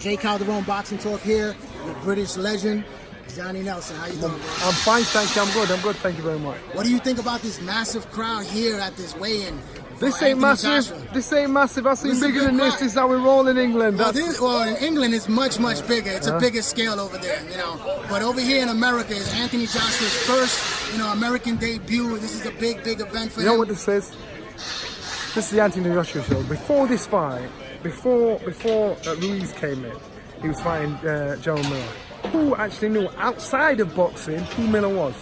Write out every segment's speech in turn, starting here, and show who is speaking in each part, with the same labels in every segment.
Speaker 1: Jay Calderon Boxing Talk here with British legend Johnny Nelson. How you doing, bro?
Speaker 2: I'm fine, thank you. I'm good. Thank you very much.
Speaker 1: What do you think about this massive crowd here at this weigh-in?
Speaker 2: This ain't massive.
Speaker 1: Joshua?
Speaker 2: This ain't massive. I've seen bigger than this. This is how we roll in England.
Speaker 1: Well, in England it's much bigger. It's a bigger scale over there, you know. But over here in America, it's Anthony Joshua's first, American debut. This is a big event for him.
Speaker 2: You know what this is? This is the Anthony Joshua show. Before this fight, before Ruiz came in, he was fighting Joe Miller. Who actually knew outside of boxing who Miller was?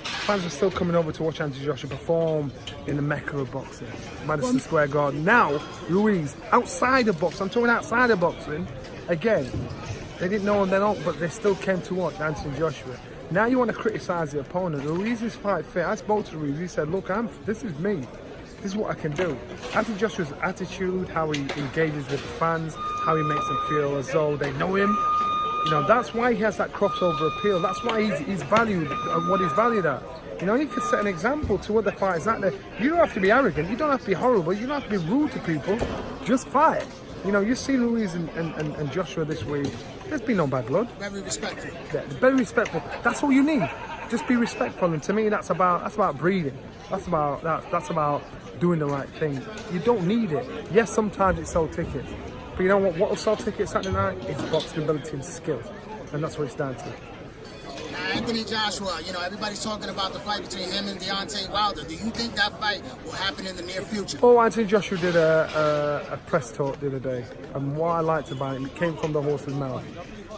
Speaker 2: Fans were still coming over to watch Anthony Joshua perform in the mecca of boxing, Madison Square Garden. Now, Ruiz, outside of boxing, I'm talking outside of boxing, again, they didn't know they don't, but they still came to watch Anthony Joshua. Now you want to criticise the opponent. Ruiz's fight fit. I spoke to Ruiz, he said, look, this is me. This is what I can do. Anthony Joshua's attitude, how he engages with the fans, how he makes them feel as though they know him. That's why he has that crossover appeal. That's why he's valued what he's valued at. He could set an example to other fighters out there. You don't have to be arrogant. You don't have to be horrible. You don't have to be rude to people. Just fight. You've seen Ruiz and Joshua this week. There's been no bad blood.
Speaker 1: Very respectful.
Speaker 2: Yeah, very respectful. That's all you need. Just be respectful. And to me, that's about breeding. That's about doing the right thing. You don't need it. Yes, sometimes it sells tickets. But you know what will sell tickets Saturday night? It's boxing ability and skill. And that's what it's down to.
Speaker 1: Anthony Joshua, everybody's talking about the fight between him and Deontay Wilder. Do you think that fight will happen in the near future?
Speaker 2: Oh, Anthony Joshua did a press talk the other day. And what I liked about him, it came from the horse's mouth.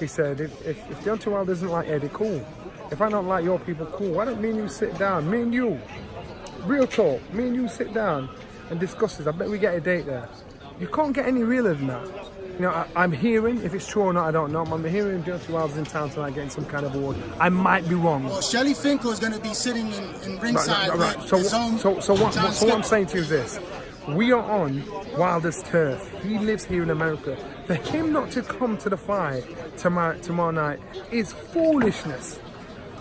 Speaker 2: He said, if Deontay Wilder doesn't like Eddie, cool. If I don't like your people, cool. Why don't me and you sit down? Me and you. Real talk. Me and you sit down and discuss this. I bet we get a date there. You can't get any realer than that. I'm hearing, if it's true or not, I don't know. I'm hearing Deontay Wilder's in town tonight getting some kind of award. I might be wrong.
Speaker 1: Well, Shelly Finkel is going to be sitting in ringside with his own
Speaker 2: So what I'm saying to you is this. We are on Wilder's turf. He lives here in America. For him not to come to the fight tomorrow night is foolishness.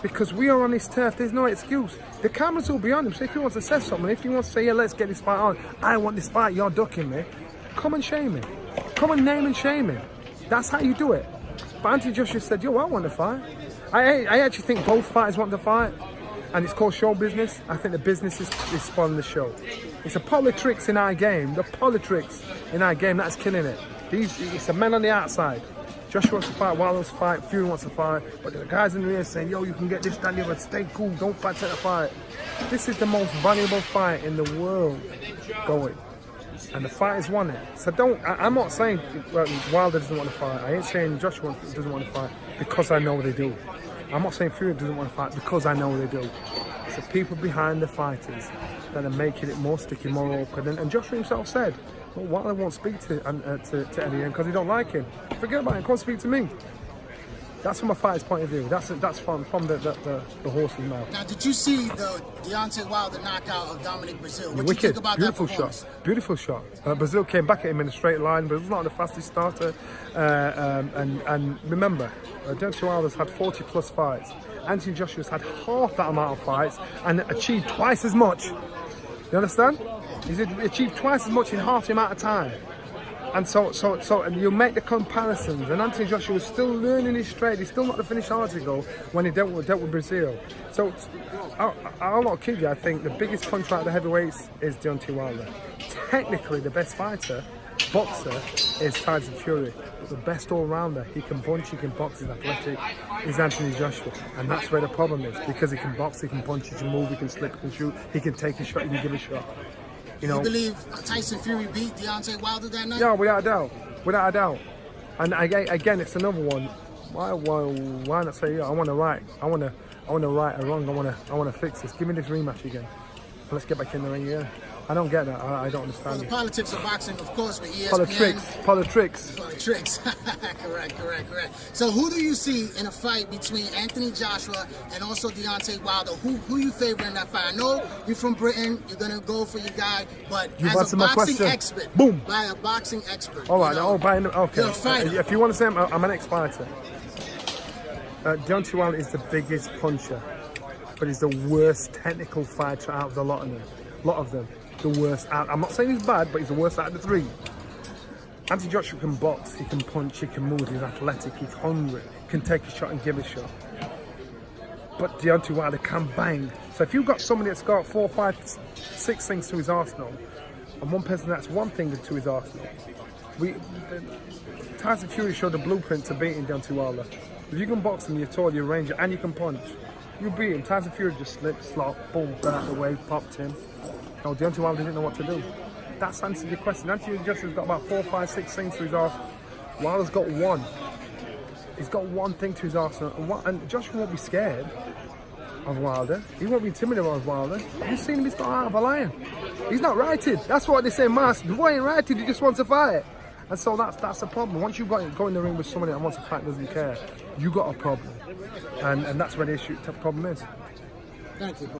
Speaker 2: Because we are on his turf, there's no excuse. The cameras will be on him, so if he wants to say something, if he wants to say, yeah, let's get this fight on, I want this fight, you're ducking me, come and shame him. Come and name and shame him. That's how you do it. But Anthony Joshua said, yo, I want to fight. I actually think both fighters want to fight, and it's called show business. I think the business is spoiling the show. It's the politics in our game, that's killing it. It's the men on the outside. Joshua wants to fight, Wilder wants to fight, Fury wants to fight, but the guys in the rear saying, yo, you can get this done, but stay cool, don't fight, take the fight. This is the most valuable fight in the world going. And the fighters want it. So I'm not saying Wilder doesn't want to fight. I ain't saying Joshua doesn't want to fight because I know they do. I'm not saying Fury doesn't want to fight because I know they do. It's the people behind the fighters that are making it more sticky, more open. And Joshua himself said, well, Wilder won't speak to Eddie because he don't like him. Forget about it, come speak to me. That's from a fighter's point of view. That's from the horse's mouth.
Speaker 1: Now, did you see the Deontay Wilder knockout of Dominic Brazil? What do you
Speaker 2: Wicked,
Speaker 1: think about
Speaker 2: beautiful
Speaker 1: that performance?
Speaker 2: Beautiful shot. Brazil came back at him in a straight line. Brazil's not the fastest starter. And remember, Deontay Wilder's had 40 plus fights. Anthony Joshua's had half that amount of fights and achieved twice as much. You understand? He's achieved twice as much in half the amount of time. And so and you make the comparisons, and Anthony Joshua was still learning his trade. He's still not the finished article when he dealt with Brazil. So I'll not kid you, I think the biggest puncher out of the heavyweights is Deontay Wilder. Technically the best boxer is Tyson Fury. But the best all-rounder, he can punch, he can box, he's athletic, is Anthony Joshua. And that's where the problem is, because he can box, he can punch, he can move, he can slip, he can shoot, he can take a shot, he can give a shot.
Speaker 1: You believe Tyson Fury beat Deontay Wilder that night?
Speaker 2: Yeah, without a doubt. And again, it's another one. Why not say, yeah, I want to right a wrong. I want to fix this. Give me this rematch again. Let's get back in the ring again. I don't get that. I don't understand.
Speaker 1: Well, the politics of boxing, of course, with ESPN.
Speaker 2: Politics.
Speaker 1: Correct. So who do you see in a fight between Anthony Joshua and also Deontay Wilder? Who you favor in that fight? I know you're from Britain. You're gonna go for your guy, but as a boxing expert,
Speaker 2: boom,
Speaker 1: by a boxing expert.
Speaker 2: All right. Okay.
Speaker 1: You're a fighter.
Speaker 2: If you want to say I'm an ex-fighter, Deontay Wilder is the biggest puncher, but he's the worst technical fighter out of the lot of them. The worst out. I'm not saying he's bad, but he's the worst out of the three. Anthony Joshua can box, he can punch, he can move, he's athletic, he's hungry, can take a shot and give a shot. But Deontay Wilder can bang. So if you've got somebody that's got 4, 5, 6 things to his arsenal, and one person that's one thing to his arsenal, Tyson Fury showed the blueprint to beating Deontay Wilder. If you can box him, you're tall, you're range, and you can punch, you beat him. Tyson Fury just slipped, slop, boom, got out of the way, popped him. No, Deontay Wilder didn't know what to do. That's answered your question. Anthony Joshua's got about 4, 5, 6 things to his arsenal. Wilder's got one. He's got one thing to his arsenal, and Joshua won't be scared of Wilder. He won't be intimidated of Wilder. You've seen him, he's got heart of a lion. He's not righted. That's what they say, Mas. The boy ain't righted, he just wants to fight. And so that's the problem. Once you go in the ring with somebody that wants to fight, doesn't care, you got a problem. And that's where the problem is.
Speaker 1: Thank you.